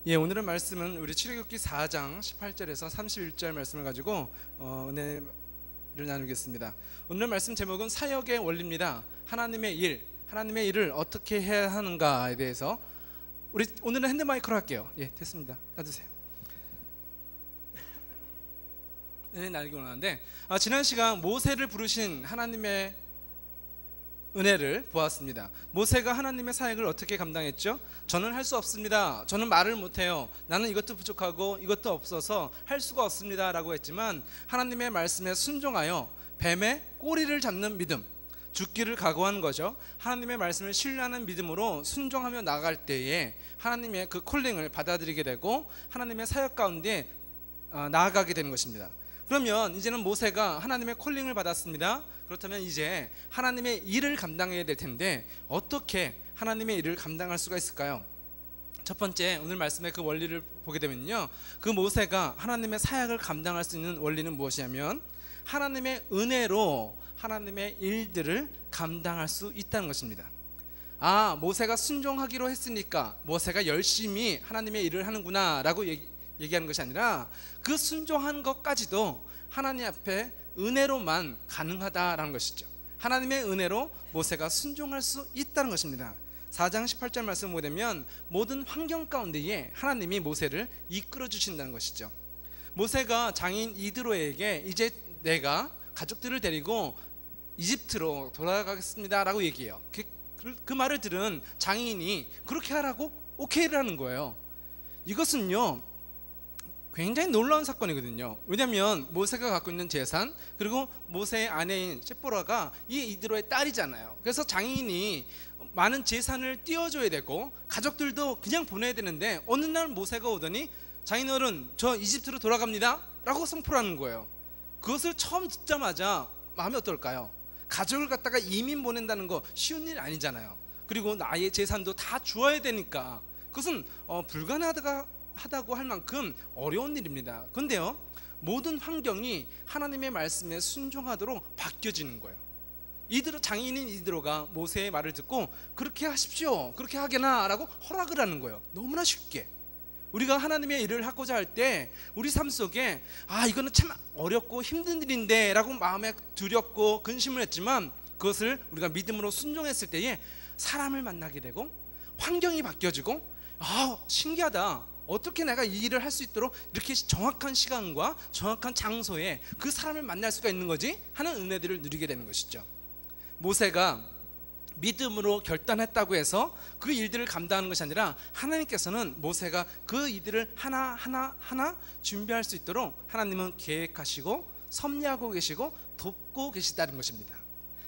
예, 오늘의 말씀은 우리 출애굽기 4장 18절에서 31절 말씀을 가지고 은혜를 나누겠습니다. 오늘 말씀 제목은 사역의 원리입니다. 하나님의 일을 어떻게 해야 하는가에 대해서 우리 오늘은 핸드마이크로 할게요. 예, 됐습니다. 놔두세요. 은혜 나누기 원하는데 지난 시간 모세를 부르신 하나님의 은혜를 보았습니다. 모세가 하나님의 사역을 어떻게 감당했죠? 저는 할 수 없습니다. 저는 말을 못해요. 나는 이것도 부족하고 이것도 없어서 할 수가 없습니다 라고 했지만 하나님의 말씀에 순종하여 뱀의 꼬리를 잡는 믿음, 죽기를 각오한 거죠. 하나님의 말씀을 신뢰하는 믿음으로 순종하며 나갈 때에 하나님의 그 콜링을 받아들이게 되고 하나님의 사역 가운데 나아가게 되는 것입니다. 그러면 이제는 모세가 하나님의 콜링을 받았습니다. 그렇다면 이제 하나님의 일을 감당해야 될 텐데 어떻게 하나님의 일을 감당할 수가 있을까요? 첫 번째, 오늘 말씀의 그 원리를 보게 되면요, 그 모세가 하나님의 사역을 감당할 수 있는 원리는 무엇이냐면 하나님의 은혜로 하나님의 일들을 감당할 수 있다는 것입니다. 모세가 순종하기로 했으니까 모세가 열심히 하나님의 일을 하는구나 라고 얘기하는 것이 아니라 그 순종한 것까지도 하나님 앞에 은혜로만 가능하다라는 것이죠. 하나님의 은혜로 모세가 순종할 수 있다는 것입니다. 4장 18절 말씀 보게 되면 모든 환경 가운데에 하나님이 모세를 이끌어 주신다는 것이죠. 모세가 장인 이드로에게 이제 내가 가족들을 데리고 이집트로 돌아가겠습니다 라고 얘기해요. 그 말을 들은 장인이 그렇게 하라고 오케이를 하는 거예요. 이것은요 굉장히 놀라운 사건이거든요. 왜냐하면 모세가 갖고 있는 재산, 그리고 모세의 아내인 시보라가 이 이드로의 딸이잖아요. 그래서 장인이 많은 재산을 띄워줘야 되고 가족들도 그냥 보내야 되는데 어느 날 모세가 오더니 장인 어른, 저 이집트로 돌아갑니다 라고 선포를 하는 거예요. 그것을 처음 듣자마자 마음이 어떨까요? 가족을 갖다가 이민 보낸다는 거 쉬운 일 아니잖아요. 그리고 나의 재산도 다 주어야 되니까 그것은 불가능하다고 할 만큼 어려운 일입니다. 그런데요, 모든 환경이 하나님의 말씀에 순종하도록 바뀌어지는 거예요. 장인인 이드로가 모세의 말을 듣고 그렇게 하십시오, 그렇게 하게나 라고 허락을 하는 거예요. 너무나 쉽게. 우리가 하나님의 일을 하고자 할 때 우리 삶 속에 이거는 참 어렵고 힘든 일인데 라고 마음에 두렵고 근심을 했지만 그것을 우리가 믿음으로 순종했을 때에 사람을 만나게 되고 환경이 바뀌어지고 신기하다, 어떻게 내가 이 일을 할 수 있도록 이렇게 정확한 시간과 정확한 장소에 그 사람을 만날 수가 있는 거지 하는 은혜들을 누리게 되는 것이죠. 모세가 믿음으로 결단했다고 해서 그 일들을 감당하는 것이 아니라 하나님께서는 모세가 그 일들을 하나하나 준비할 수 있도록 하나님은 계획하시고 섭리하고 계시고 돕고 계시다는 것입니다.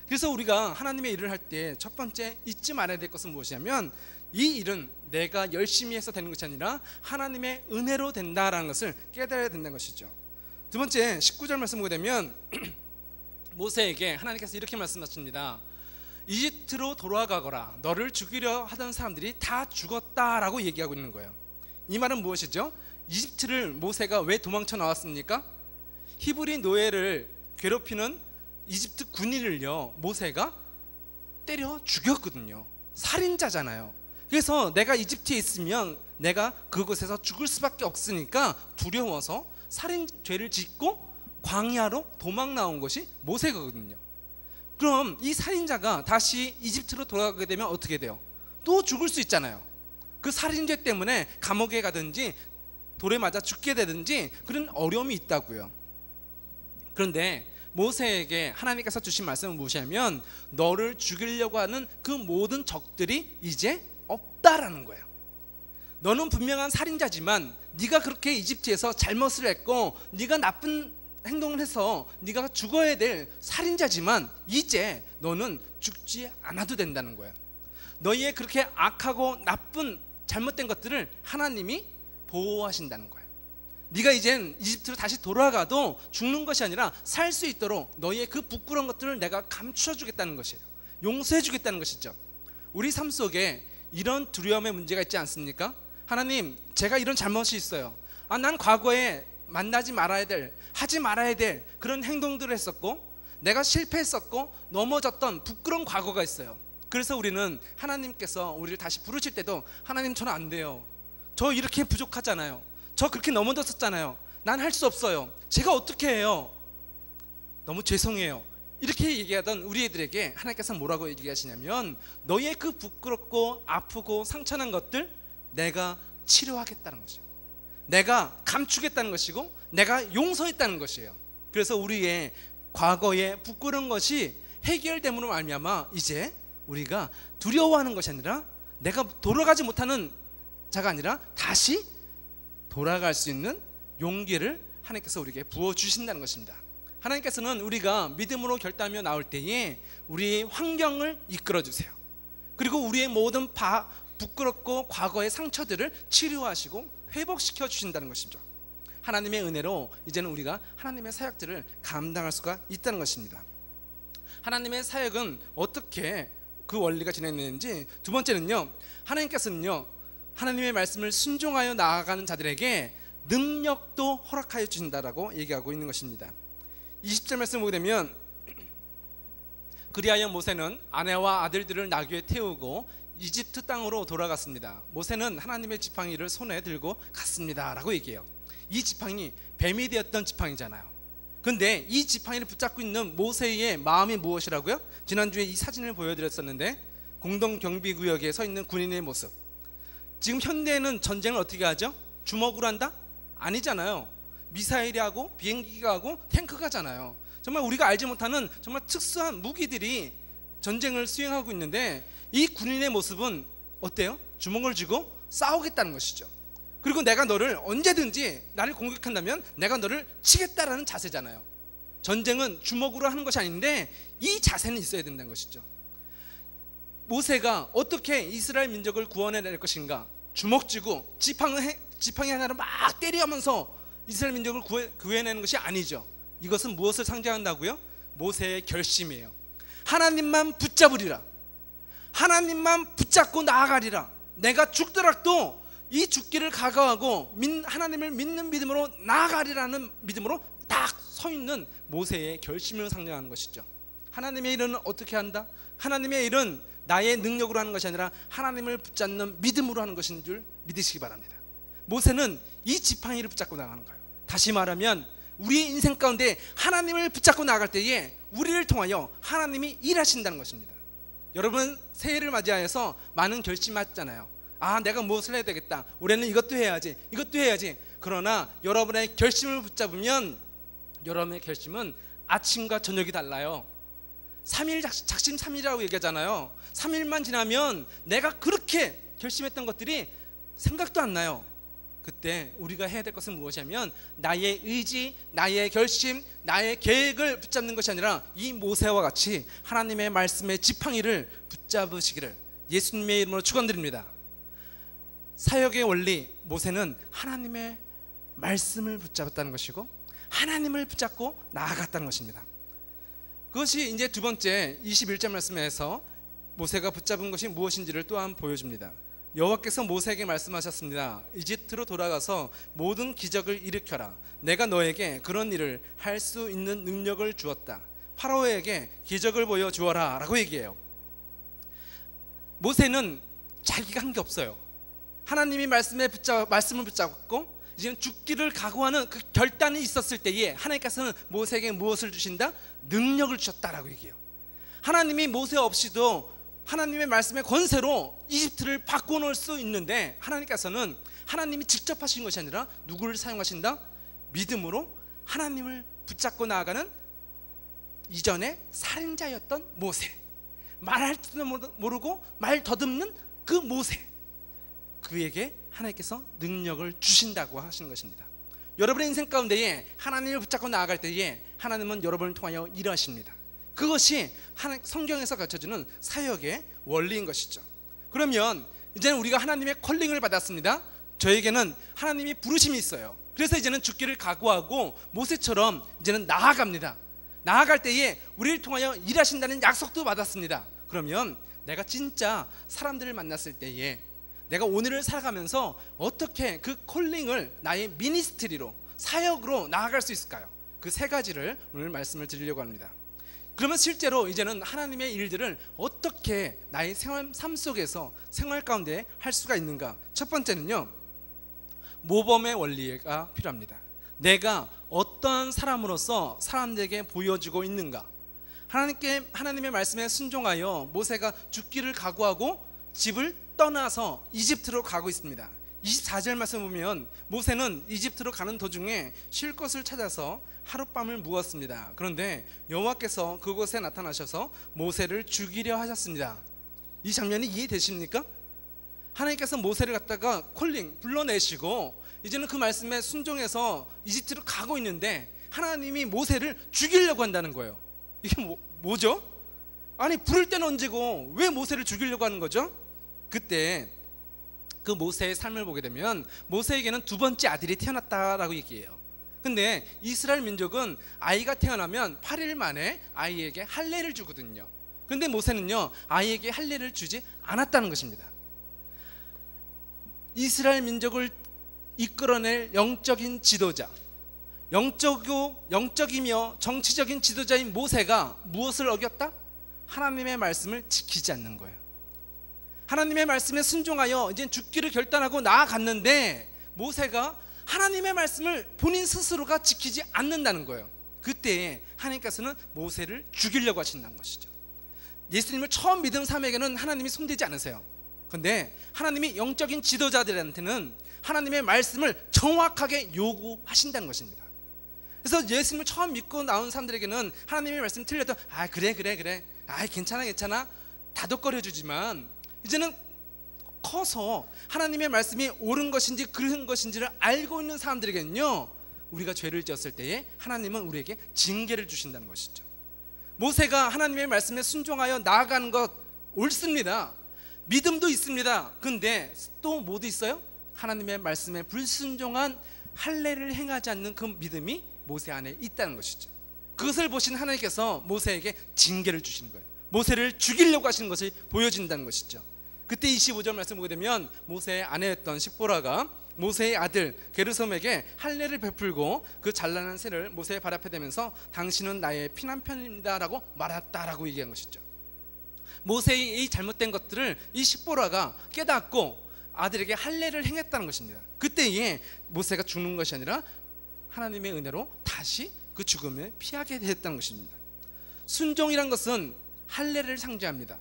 그래서 우리가 하나님의 일을 할 때 첫 번째 잊지 말아야 될 것은 무엇이냐면 이 일은 내가 열심히 해서 되는 것이 아니라 하나님의 은혜로 된다라는 것을 깨달아야 된다는 것이죠. 두 번째, 19절 말씀 보게 되면 모세에게 하나님께서 이렇게 말씀하십니다. 이집트로 돌아가거라, 너를 죽이려 하던 사람들이 다 죽었다라고 얘기하고 있는 거예요. 이 말은 무엇이죠? 이집트를 모세가 왜 도망쳐 나왔습니까? 히브리 노예를 괴롭히는 이집트 군인을요 모세가 때려 죽였거든요. 살인자잖아요. 그래서 내가 이집트에 있으면 내가 그곳에서 죽을 수밖에 없으니까 두려워서 살인죄를 짓고 광야로 도망 나온 것이 모세거든요. 그럼 이 살인자가 다시 이집트로 돌아가게 되면 어떻게 돼요? 또 죽을 수 있잖아요. 그 살인죄 때문에 감옥에 가든지 돌에 맞아 죽게 되든지 그런 어려움이 있다고요. 그런데 모세에게 하나님께서 주신 말씀은 무엇이냐면 너를 죽이려고 하는 그 모든 적들이 이제 없다라는 거예요. 너는 분명한 살인자지만 네가 그렇게 이집트에서 잘못을 했고 네가 나쁜 행동을 해서 네가 죽어야 될 살인자지만 이제 너는 죽지 않아도 된다는 거야. 너희의 그렇게 악하고 나쁜 잘못된 것들을 하나님이 보호하신다는 거야. 네가 이젠 이집트로 다시 돌아가도 죽는 것이 아니라 살 수 있도록 너희의 그 부끄러운 것들을 내가 감추어 주겠다는 것이에요. 용서해 주겠다는 것이죠. 우리 삶 속에 이런 두려움의 문제가 있지 않습니까? 하나님, 제가 이런 잘못이 있어요. 난 과거에 만나지 말아야 될, 하지 말아야 될 그런 행동들을 했었고 내가 실패했었고 넘어졌던 부끄러운 과거가 있어요. 그래서 우리는 하나님께서 우리를 다시 부르실 때도 하나님, 저는 안 돼요. 저 이렇게 부족하잖아요. 저 그렇게 넘어졌었잖아요. 난 할 수 없어요. 제가 어떻게 해요? 너무 죄송해요. 이렇게 얘기하던 우리 애들에게 하나님께서 뭐라고 얘기하시냐면, 너의 그 부끄럽고 아프고 상처난 것들 내가 치료하겠다는 것이죠. 내가 감추겠다는 것이고 내가 용서했다는 것이에요. 그래서 우리의 과거의 부끄러운 것이 해결됨으로 말미암아 이제 우리가 두려워하는 것이 아니라, 내가 돌아가지 못하는 자가 아니라 다시 돌아갈 수 있는 용기를 하나님께서 우리에게 부어주신다는 것입니다. 하나님께서는 우리가 믿음으로 결단하며 나올 때에 우리의 환경을 이끌어 주세요. 그리고 우리의 모든 부끄럽고 과거의 상처들을 치료하시고 회복시켜 주신다는 것이죠. 하나님의 은혜로 이제는 우리가 하나님의 사역들을 감당할 수가 있다는 것입니다. 하나님의 사역은 어떻게 그 원리가 진행되는지, 두 번째는요, 하나님께서는요 하나님의 말씀을 순종하여 나아가는 자들에게 능력도 허락하여 주신다라고 얘기하고 있는 것입니다. 20절 말씀 보게 되면, 그리하여 모세는 아내와 아들들을 나귀에 태우고 이집트 땅으로 돌아갔습니다. 모세는 하나님의 지팡이를 손에 들고 갔습니다 라고 얘기해요. 이 지팡이 뱀이 되었던 지팡이잖아요. 근데 이 지팡이를 붙잡고 있는 모세의 마음이 무엇이라고요? 지난주에 이 사진을 보여드렸었는데, 공동경비구역에 서 있는 군인의 모습. 지금 현대에는 전쟁을 어떻게 하죠? 주먹으로 한다? 아니잖아요. 미사일이 하고 비행기가 하고 탱크가 하잖아요. 정말 우리가 알지 못하는 정말 특수한 무기들이 전쟁을 수행하고 있는데, 이 군인의 모습은 어때요? 주먹을 쥐고 싸우겠다는 것이죠. 그리고 내가 너를 언제든지 나를 공격한다면 내가 너를 치겠다라는 자세잖아요. 전쟁은 주먹으로 하는 것이 아닌데 이 자세는 있어야 된다는 것이죠. 모세가 어떻게 이스라엘 민족을 구원해낼 것인가? 주먹 쥐고 지팡이 하나로 막 때리면서 이스라엘 민족을 구해내는 것이 아니죠. 이것은 무엇을 상징한다고요? 모세의 결심이에요. 하나님만 붙잡으리라. 하나님만 붙잡고 나아가리라. 내가 죽더라도 이 죽기를 각오하고 하나님을 믿는 믿음으로 나아가리라는 믿음으로 딱 서 있는 모세의 결심을 상징하는 것이죠. 하나님의 일은 어떻게 한다? 하나님의 일은 나의 능력으로 하는 것이 아니라 하나님을 붙잡는 믿음으로 하는 것인 줄 믿으시기 바랍니다. 모세는 이 지팡이를 붙잡고 나가는 거예요. 다시 말하면 우리 인생 가운데 하나님을 붙잡고 나갈 때에 우리를 통하여 하나님이 일하신다는 것입니다. 여러분, 새해를 맞이하여서 많은 결심하셨잖아요. 아, 내가 무엇을 해야 되겠다. 올해는 이것도 해야지, 이것도 해야지. 그러나 여러분의 결심을 붙잡으면 여러분의 결심은 아침과 저녁이 달라요. 3일 작심 3일이라고 얘기하잖아요. 3일만 지나면 내가 그렇게 결심했던 것들이 생각도 안 나요. 그때 우리가 해야 될 것은 무엇이냐면 나의 의지, 나의 결심, 나의 계획을 붙잡는 것이 아니라 이 모세와 같이 하나님의 말씀의 지팡이를 붙잡으시기를 예수님의 이름으로 축원드립니다. 사역의 원리, 모세는 하나님의 말씀을 붙잡았다는 것이고 하나님을 붙잡고 나아갔다는 것입니다. 그것이 이제 두 번째 21절 말씀에서 모세가 붙잡은 것이 무엇인지를 또한 보여줍니다. 여호와께서 모세에게 말씀하셨습니다. 이집트로 돌아가서 모든 기적을 일으켜라. 내가 너에게 그런 일을 할 수 있는 능력을 주었다. 파라오에게 기적을 보여주어라 라고 얘기해요. 모세는 자기가 한 게 없어요. 하나님이 말씀을 붙잡고 이제는 죽기를 각오하는 그 결단이 있었을 때에 하나님께서는 모세에게 무엇을 주신다? 능력을 주셨다라고 얘기해요. 하나님이 모세 없이도 하나님의 말씀의 권세로 이집트를 바꿔놓을 수 있는데, 하나님께서는 하나님이 직접 하신 것이 아니라 누구를 사용하신다? 믿음으로 하나님을 붙잡고 나아가는 이전에 살인자였던 모세, 말할 줄도 모르고 말 더듬는 그 모세, 그에게 하나님께서 능력을 주신다고 하시는 것입니다. 여러분의 인생 가운데에 하나님을 붙잡고 나아갈 때에 하나님은 여러분을 통하여 일하십니다. 그것이 성경에서 가르쳐주는 사역의 원리인 것이죠. 그러면 이제는 우리가 하나님의 컬링을 받았습니다. 저에게는 하나님이 부르심이 있어요. 그래서 이제는 죽기를 각오하고 모세처럼 이제는 나아갑니다. 나아갈 때에 우리를 통하여 일하신다는 약속도 받았습니다. 그러면 내가 진짜 사람들을 만났을 때에 내가 오늘을 살아가면서 어떻게 그 콜링을 나의 미니스트리로, 사역으로 나아갈 수 있을까요? 그 세 가지를 오늘 말씀을 드리려고 합니다. 그러면 실제로 이제는 하나님의 일들을 어떻게 나의 삶 속에서 생활 가운데 할 수가 있는가? 첫 번째는요, 모범의 원리가 필요합니다. 내가 어떠한 사람으로서 사람들에게 보여지고 있는가. 하나님의 말씀에 순종하여 모세가 죽기를 각오하고 집을 떠나서 이집트로 가고 있습니다. 24절 말씀 보면 모세는 이집트로 가는 도중에 쉴 곳을 찾아서 하룻밤을 묵었습니다. 그런데 여호와께서 그곳에 나타나셔서 모세를 죽이려 하셨습니다. 이 장면이 이해되십니까? 하나님께서 모세를 갖다가 불러내시고 이제는 그 말씀에 순종해서 이집트로 가고 있는데 하나님이 모세를 죽이려고 한다는 거예요. 이게 뭐죠? 아니 부를 때는 언제고 왜 모세를 죽이려고 하는 거죠? 그때 그 모세의 삶을 보게 되면 모세에게는 두 번째 아들이 태어났다라고 얘기해요. 근데 이스라엘 민족은 아이가 태어나면 8일 만에 아이에게 할례를 주거든요. 근데 모세는요 아이에게 할례를 주지 않았다는 것입니다. 이스라엘 민족을 이끌어낼 영적인 지도자, 영적이며 정치적인 지도자인 모세가 무엇을 어겼다? 하나님의 말씀을 지키지 않는 거예요. 하나님의 말씀에 순종하여 이제 죽기를 결단하고 나아갔는데 모세가 하나님의 말씀을 본인 스스로가 지키지 않는다는 거예요. 그때 하나님께서는 모세를 죽이려고 하신다는 것이죠. 예수님을 처음 믿은 사람에게는 하나님이 손대지 않으세요. 그런데 하나님이 영적인 지도자들한테는 하나님의 말씀을 정확하게 요구하신다는 것입니다. 그래서 예수님을 처음 믿고 나온 사람들에게는 하나님의 말씀이 틀려도 그래 괜찮아 다독거려 주지만 이제는 커서 하나님의 말씀이 옳은 것인지 그른 것인지를 알고 있는 사람들에게는요 우리가 죄를 지었을 때에 하나님은 우리에게 징계를 주신다는 것이죠. 모세가 하나님의 말씀에 순종하여 나아가는 것 옳습니다. 믿음도 있습니다. 근데 또 뭐도 있어요? 하나님의 말씀에 불순종한 할례를 행하지 않는 그 믿음이 모세 안에 있다는 것이죠. 그것을 보신 하나님께서 모세에게 징계를 주시는 거예요. 모세를 죽이려고 하시는 것을 보여진다는 것이죠. 그때 25절 말씀 보게 되면 모세의 아내였던 십보라가 모세의 아들 게르솜에게 할례를 베풀고 그 잘나는 새를 모세의 발 앞에 대면서 당신은 나의 피난편입니다 라고 말했다라고 얘기한 것이죠. 모세의 이 잘못된 것들을 이 십보라가 깨닫고 아들에게 할례를 행했다는 것입니다. 그때에 모세가 죽는 것이 아니라 하나님의 은혜로 다시 그 죽음을 피하게 되었다는 것입니다. 순종이란 것은 할례를 상징합니다.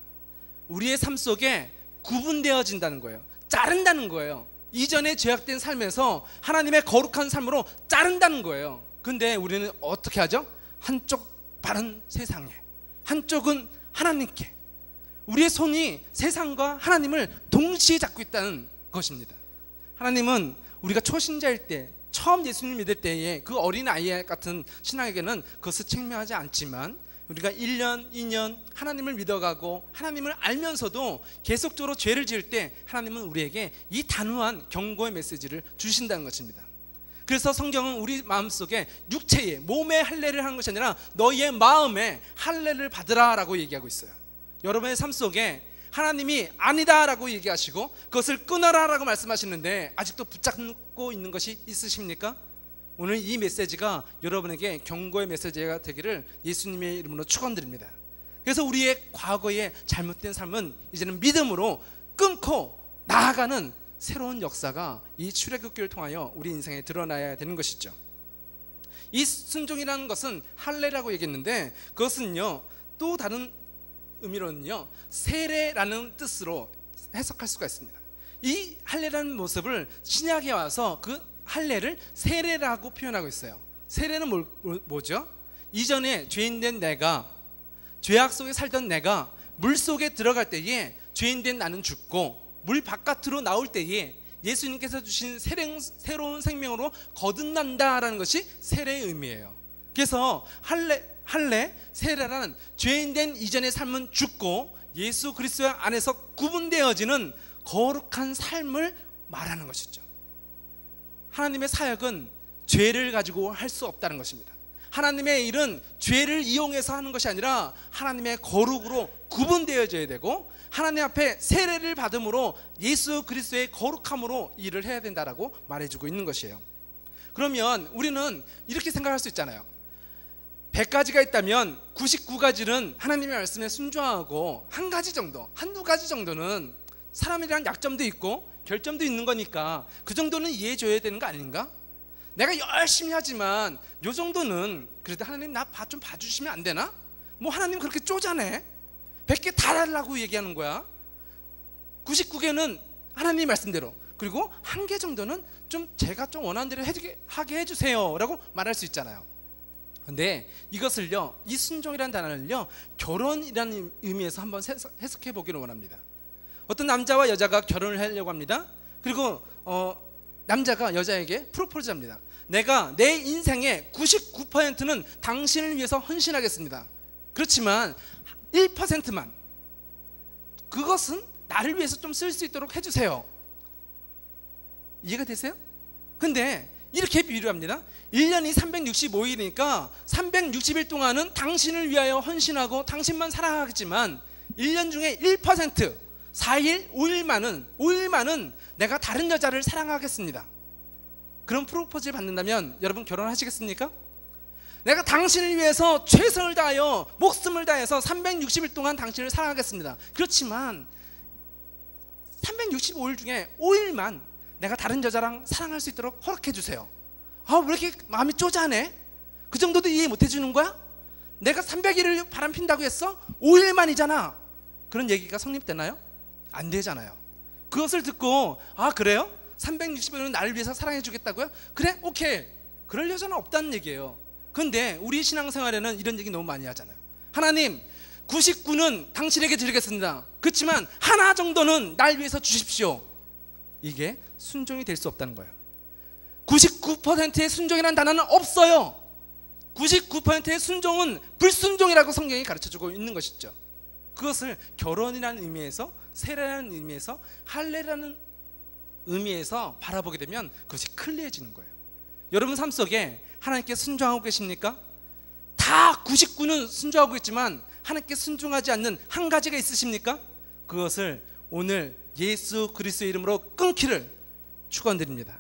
우리의 삶 속에 구분되어진다는 거예요. 자른다는 거예요. 이전에 죄악된 삶에서 하나님의 거룩한 삶으로 자른다는 거예요. 근데 우리는 어떻게 하죠? 한쪽 발은 세상에, 한쪽은 하나님께. 우리의 손이 세상과 하나님을 동시에 잡고 있다는 것입니다. 하나님은 우리가 초신자일 때, 처음 예수님 믿을 때에 그 어린 아이 같은 신앙에게는 그것을 책명하지 않지만 우리가 1년, 2년 하나님을 믿어가고 하나님을 알면서도 계속적으로 죄를 지을 때 하나님은 우리에게 이 단호한 경고의 메시지를 주신다는 것입니다. 그래서 성경은 우리 마음속에 육체의 몸의 할례를 하는 것이 아니라 너희의 마음에 할례를 받으라 라고 얘기하고 있어요. 여러분의 삶 속에 하나님이 아니다 라고 얘기하시고 그것을 끊어라 라고 말씀하시는데 아직도 붙잡고 있는 것이 있으십니까? 오늘 이 메시지가 여러분에게 경고의 메시지가 되기를 예수님의 이름으로 축원드립니다. 그래서 우리의 과거의 잘못된 삶은 이제는 믿음으로 끊고 나아가는 새로운 역사가 이 출애굽기를 통하여 우리 인생에 드러나야 되는 것이죠. 이 순종이라는 것은 할례라고 얘기했는데 그것은요 또 다른 의미로는요 세례라는 뜻으로 해석할 수가 있습니다. 이 할례라는 모습을 신약에 와서 그 할례를 세례라고 표현하고 있어요. 세례는 뭐죠? 이전에 죄인된 내가, 죄악 속에 살던 내가 물 속에 들어갈 때에 죄인된 나는 죽고 물 바깥으로 나올 때에 예수님께서 주신 새로운 생명으로 거듭난다라는 것이 세례의 의미예요. 그래서 할례, 세례라는 죄인된 이전의 삶은 죽고 예수 그리스도 안에서 구분되어지는 거룩한 삶을 말하는 것이죠. 하나님의 사역은 죄를 가지고 할 수 없다는 것입니다. 하나님의 일은 죄를 이용해서 하는 것이 아니라 하나님의 거룩으로 구분되어져야 되고 하나님 앞에 세례를 받음으로 예수 그리스도의 거룩함으로 일을 해야 된다라고 말해주고 있는 것이에요. 그러면 우리는 이렇게 생각할 수 있잖아요. 100가지가 있다면 99가지는 하나님의 말씀에 순종하고 한 가지 정도, 한두 가지 정도는 사람이란 약점도 있고 결점도 있는 거니까 그 정도는 이해해 줘야 되는 거 아닌가? 내가 열심히 하지만 요 정도는 그래도 하나님 나 좀 봐주시면 안 되나? 뭐 하나님 그렇게 쪼잔해? 100개 다 달라고 얘기하는 거야. 99개는 하나님 말씀대로, 그리고 1개 정도는 좀 제가 좀 원하는 대로 하게 해주세요 라고 말할 수 있잖아요. 근데 이것을요, 이 순종이라는 단어를요, 결혼이라는 의미에서 한번 해석해 보기를 원합니다. 어떤 남자와 여자가 결혼을 하려고 합니다. 그리고 남자가 여자에게 프로포즈 합니다. 내가 내 인생의 99%는 당신을 위해서 헌신하겠습니다. 그렇지만 1%만 그것은 나를 위해서 좀 쓸 수 있도록 해주세요. 이해가 되세요? 근데 이렇게 비유를 합니다. 1년이 365일이니까 360일 동안은 당신을 위하여 헌신하고 당신만 사랑하겠지만 1년 중에 1%, 4일, 5일만은 내가 다른 여자를 사랑하겠습니다. 그런 프로포즈를 받는다면 여러분 결혼하시겠습니까? 내가 당신을 위해서 최선을 다하여 목숨을 다해서 360일 동안 당신을 사랑하겠습니다. 그렇지만 365일 중에 5일만 내가 다른 여자랑 사랑할 수 있도록 허락해 주세요. 아, 왜 이렇게 마음이 쪼잔해? 그 정도도 이해 못 해주는 거야? 내가 300일을 바람 핀다고 했어? 5일만이잖아. 그런 얘기가 성립되나요? 안 되잖아요. 그것을 듣고 아 그래요? 360일은 나를 위해서 사랑해 주겠다고요? 그래? 오케이. 그럴 여자는 없다는 얘기예요. 그런데 우리 신앙생활에는 이런 얘기 너무 많이 하잖아요. 하나님 99는 당신에게 드리겠습니다. 그렇지만 하나 정도는 날 위해서 주십시오. 이게 순종이 될 수 없다는 거예요. 99%의 순종이라는 단어는 없어요. 99%의 순종은 불순종이라고 성경이 가르쳐주고 있는 것이죠. 그것을 결혼이라는 의미에서, 세례라는 의미에서, 할례라는 의미에서 바라보게 되면 그것이 클리어해지는 거예요. 여러분 삶 속에 하나님께 순종하고 계십니까? 다 99는 순종하고 있지만 하나님께 순종하지 않는 한 가지가 있으십니까? 그것을 오늘 예수 그리스도의 이름으로 끊기를 축원드립니다.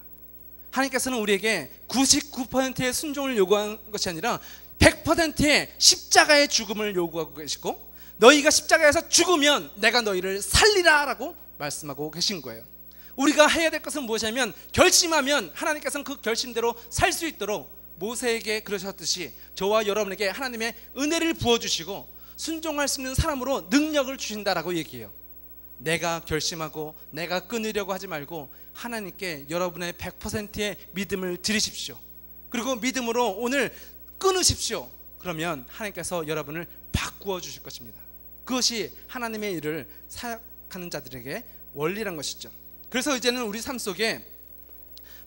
하나님께서는 우리에게 99%의 순종을 요구한 것이 아니라 100%의 십자가의 죽음을 요구하고 계시고, 너희가 십자가에서 죽으면 내가 너희를 살리라 라고 말씀하고 계신 거예요. 우리가 해야 될 것은 무엇이냐면, 결심하면 하나님께서는 그 결심대로 살 수 있도록 모세에게 그러셨듯이 저와 여러분에게 하나님의 은혜를 부어주시고 순종할 수 있는 사람으로 능력을 주신다라고 얘기해요. 내가 결심하고 내가 끊으려고 하지 말고 하나님께 여러분의 100%의 믿음을 드리십시오. 그리고 믿음으로 오늘 끊으십시오. 그러면 하나님께서 여러분을 바꾸어 주실 것입니다. 그것이 하나님의 일을 사역하는 자들에게 원리란 것이죠. 그래서 이제는 우리 삶 속에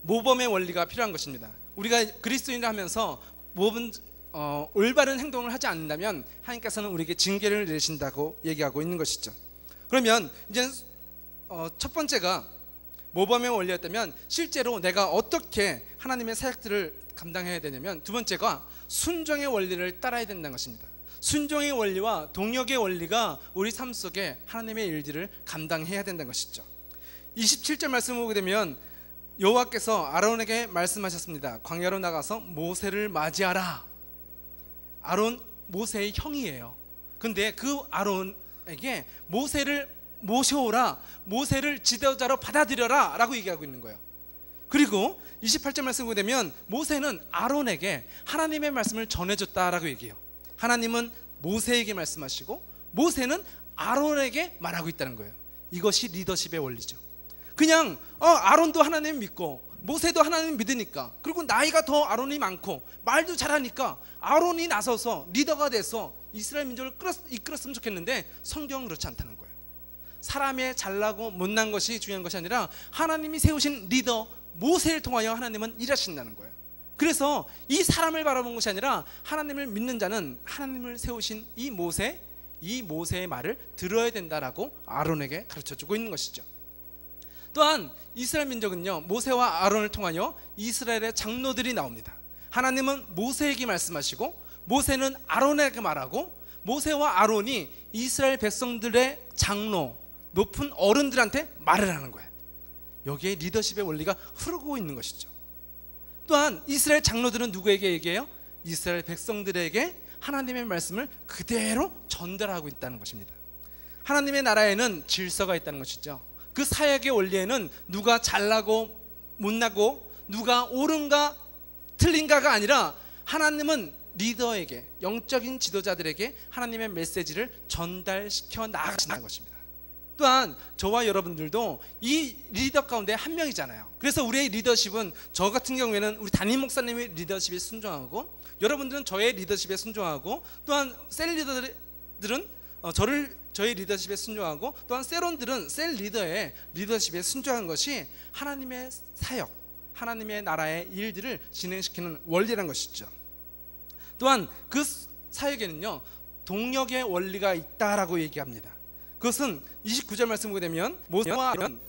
모범의 원리가 필요한 것입니다. 우리가 그리스도인을 하면서 올바른 행동을 하지 않는다면 하나님께서는 우리에게 징계를 내리신다고 얘기하고 있는 것이죠. 그러면 이제 첫 번째가 모범의 원리였다면, 실제로 내가 어떻게 하나님의 사역들을 감당해야 되냐면, 두 번째가 순종의 원리를 따라야 된다는 것입니다. 순종의 원리와 동역의 원리가 우리 삶 속에 하나님의 일들을 감당해야 된다는 것이죠. 27절 말씀을 보게 되면 여호와께서 아론에게 말씀하셨습니다. 광야로 나가서 모세를 맞이하라. 아론 모세의 형이에요. 근데 그 아론에게 모세를 모셔오라, 모세를 지도자로 받아들여라 라고 얘기하고 있는 거예요. 그리고 28절 말씀을 보게 되면 모세는 아론에게 하나님의 말씀을 전해줬다라고 얘기해요. 하나님은 모세에게 말씀하시고 모세는 아론에게 말하고 있다는 거예요. 이것이 리더십의 원리죠. 그냥 아론도 하나님 믿고 모세도 하나님 믿으니까, 그리고 나이가 더 아론이 많고 말도 잘하니까 아론이 나서서 리더가 돼서 이스라엘 민족을 이끌었으면 좋겠는데, 성경은 그렇지 않다는 거예요. 사람의 잘나고 못난 것이 중요한 것이 아니라 하나님이 세우신 리더 모세를 통하여 하나님은 일하신다는 거예요. 그래서 이 사람을 바라본 것이 아니라 하나님을 믿는 자는 하나님을 세우신 이 모세의 말을 들어야 된다라고 아론에게 가르쳐주고 있는 것이죠. 또한 이스라엘 민족은요, 모세와 아론을 통하여 이스라엘의 장로들이 나옵니다. 하나님은 모세에게 말씀하시고 모세는 아론에게 말하고, 모세와 아론이 이스라엘 백성들의 장로, 높은 어른들한테 말을 하는 거예요. 여기에 리더십의 원리가 흐르고 있는 것이죠. 또한 이스라엘 장로들은 누구에게 얘기해요? 이스라엘 백성들에게 하나님의 말씀을 그대로 전달하고 있다는 것입니다. 하나님의 나라에는 질서가 있다는 것이죠. 그 사역의 원리에는 누가 잘나고 못나고 누가 옳은가 틀린가가 아니라 하나님은 리더에게, 영적인 지도자들에게 하나님의 메시지를 전달시켜 나가시는 것입니다. 또한 저와 여러분들도 이 리더 가운데 한 명이잖아요. 그래서 우리의 리더십은, 저 같은 경우에는 우리 담임 목사님의 리더십에 순종하고, 여러분들은 저의 리더십에 순종하고, 또한 셀 리더들은 저의 리더십에 순종하고, 또한 셀원들은 셀 리더의 리더십에 순종한 것이 하나님의 사역, 하나님의 나라의 일들을 진행시키는 원리라는 것이죠. 또한 그 사역에는요, 동력의 원리가 있다라고 얘기합니다. 그것은 29절 말씀 보게 되면, 모세와 아론은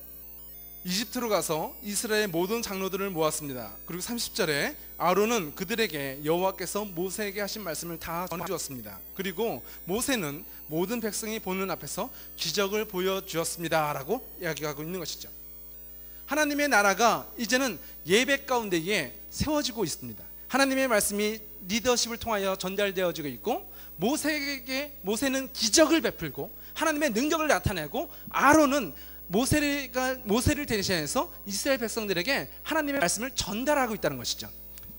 이집트로 가서 이스라엘의 모든 장로들을 모았습니다. 그리고 30절에 아론은 그들에게 여호와께서 모세에게 하신 말씀을 다 전해주었습니다. 그리고 모세는 모든 백성이 보는 앞에서 기적을 보여주었습니다 라고 이야기하고 있는 것이죠. 하나님의 나라가 이제는 예배 가운데에 세워지고 있습니다. 하나님의 말씀이 리더십을 통하여 전달되어지고 있고, 모세는 기적을 베풀고 하나님의 능력을 나타내고, 아론은 모세를 대신해서 이스라엘 백성들에게 하나님의 말씀을 전달하고 있다는 것이죠.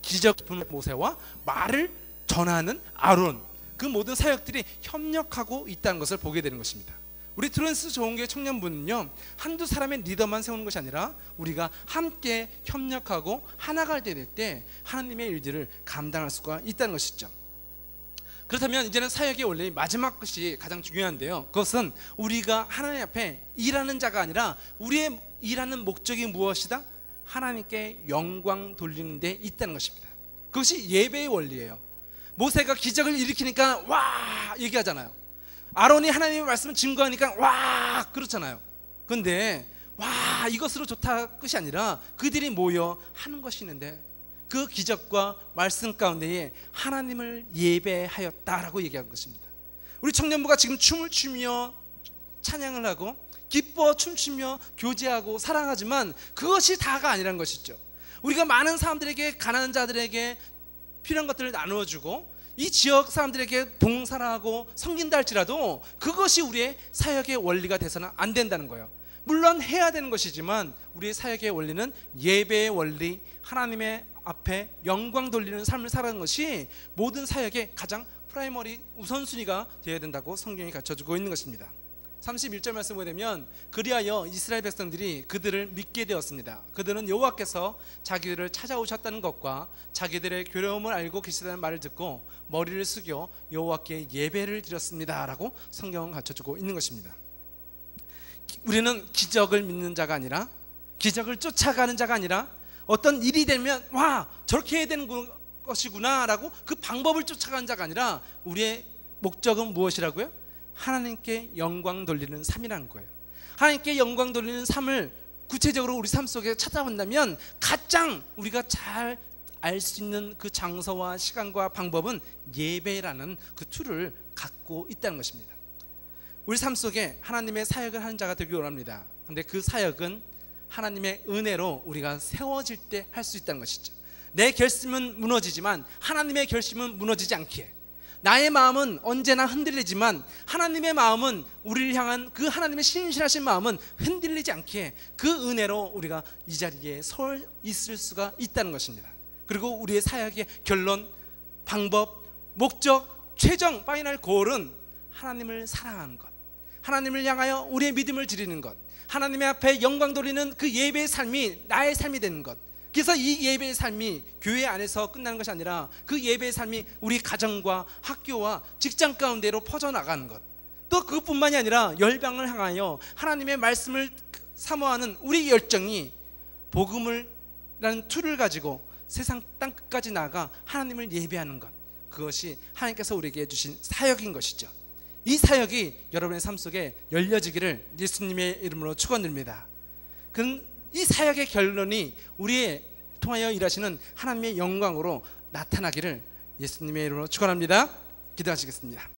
기적 베푸는 모세와 말을 전하는 아론, 그 모든 사역들이 협력하고 있다는 것을 보게 되는 것입니다. 우리 트랜스 좋은교회 청년부는요, 한두 사람의 리더만 세우는 것이 아니라 우리가 함께 협력하고 하나가 될 때 하나님의 일들을 감당할 수가 있다는 것이죠. 그렇다면 이제는 사역의 원리 마지막 것이 가장 중요한데요, 그것은 우리가 하나님 앞에 일하는 자가 아니라 우리의 일하는 목적이 무엇이다? 하나님께 영광 돌리는 데 있다는 것입니다. 그것이 예배의 원리예요. 모세가 기적을 일으키니까 와 얘기하잖아요. 아론이 하나님의 말씀을 증거하니까 와 그렇잖아요. 그런데 와 이것으로 좋다 끝이 아니라 그들이 모여 하는 것이 있는데, 그 기적과 말씀 가운데에 하나님을 예배하였다라고 얘기한 것입니다. 우리 청년부가 지금 춤을 추며 찬양을 하고 기뻐 춤추며 교제하고 사랑하지만 그것이 다가 아니란 것이죠. 우리가 많은 사람들에게, 가난한 자들에게 필요한 것들을 나누어주고 이 지역 사람들에게 봉사하고 섬긴다 할지라도 그것이 우리의 사역의 원리가 돼서는 안 된다는 거예요. 물론 해야 되는 것이지만 우리의 사역의 원리는 예배의 원리, 하나님의 앞에 영광 돌리는 삶을 살아가는 것이 모든 사역의 가장 프라이머리 우선순위가 되어야 된다고 성경이 가르쳐주고 있는 것입니다. 31절 말씀 보게 되면, 그리하여 이스라엘 백성들이 그들을 믿게 되었습니다. 그들은 여호와께서 자기들을 찾아오셨다는 것과 자기들의 괴로움을 알고 계시다는 말을 듣고 머리를 숙여 여호와께 예배를 드렸습니다 라고 성경은 가르쳐주고 있는 것입니다. 우리는 기적을 믿는 자가 아니라, 기적을 쫓아가는 자가 아니라, 어떤 일이 되면 와 저렇게 해야 되는 것이구나 라고 그 방법을 쫓아가는 자가 아니라, 우리의 목적은 무엇이라고요? 하나님께 영광 돌리는 삶이라는 거예요. 하나님께 영광 돌리는 삶을 구체적으로 우리 삶 속에 찾아본다면 가장 우리가 잘 알 수 있는 그 장소와 시간과 방법은 예배라는 그 툴을 갖고 있다는 것입니다. 우리 삶 속에 하나님의 사역을 하는 자가 되기 원합니다. 그런데 그 사역은 하나님의 은혜로 우리가 세워질 때 할 수 있다는 것이죠. 내 결심은 무너지지만 하나님의 결심은 무너지지 않기에, 나의 마음은 언제나 흔들리지만 하나님의 마음은, 우리를 향한 그 하나님의 신실하신 마음은 흔들리지 않기에 그 은혜로 우리가 이 자리에 서 있을 수가 있다는 것입니다. 그리고 우리의 사역의 결론, 방법, 목적, 최종 파이널 골은 하나님을 사랑하는 것, 하나님을 향하여 우리의 믿음을 드리는 것, 하나님의 앞에 영광 돌리는 그 예배의 삶이 나의 삶이 되는 것. 그래서 이 예배의 삶이 교회 안에서 끝나는 것이 아니라 그 예배의 삶이 우리 가정과 학교와 직장 가운데로 퍼져나가는 것. 또 그것뿐만이 아니라 열방을 향하여 하나님의 말씀을 사모하는 우리 열정이 복음을 라는 툴을 가지고 세상 땅끝까지 나아가 하나님을 예배하는 것, 그것이 하나님께서 우리에게 주신 사역인 것이죠. 이 사역이 여러분의 삶 속에 열려지기를 예수님의 이름으로 축원드립니다. 이 사역의 결론이 우리의 통하여 일하시는 하나님의 영광으로 나타나기를 예수님의 이름으로 축원합니다. 기도하시겠습니다.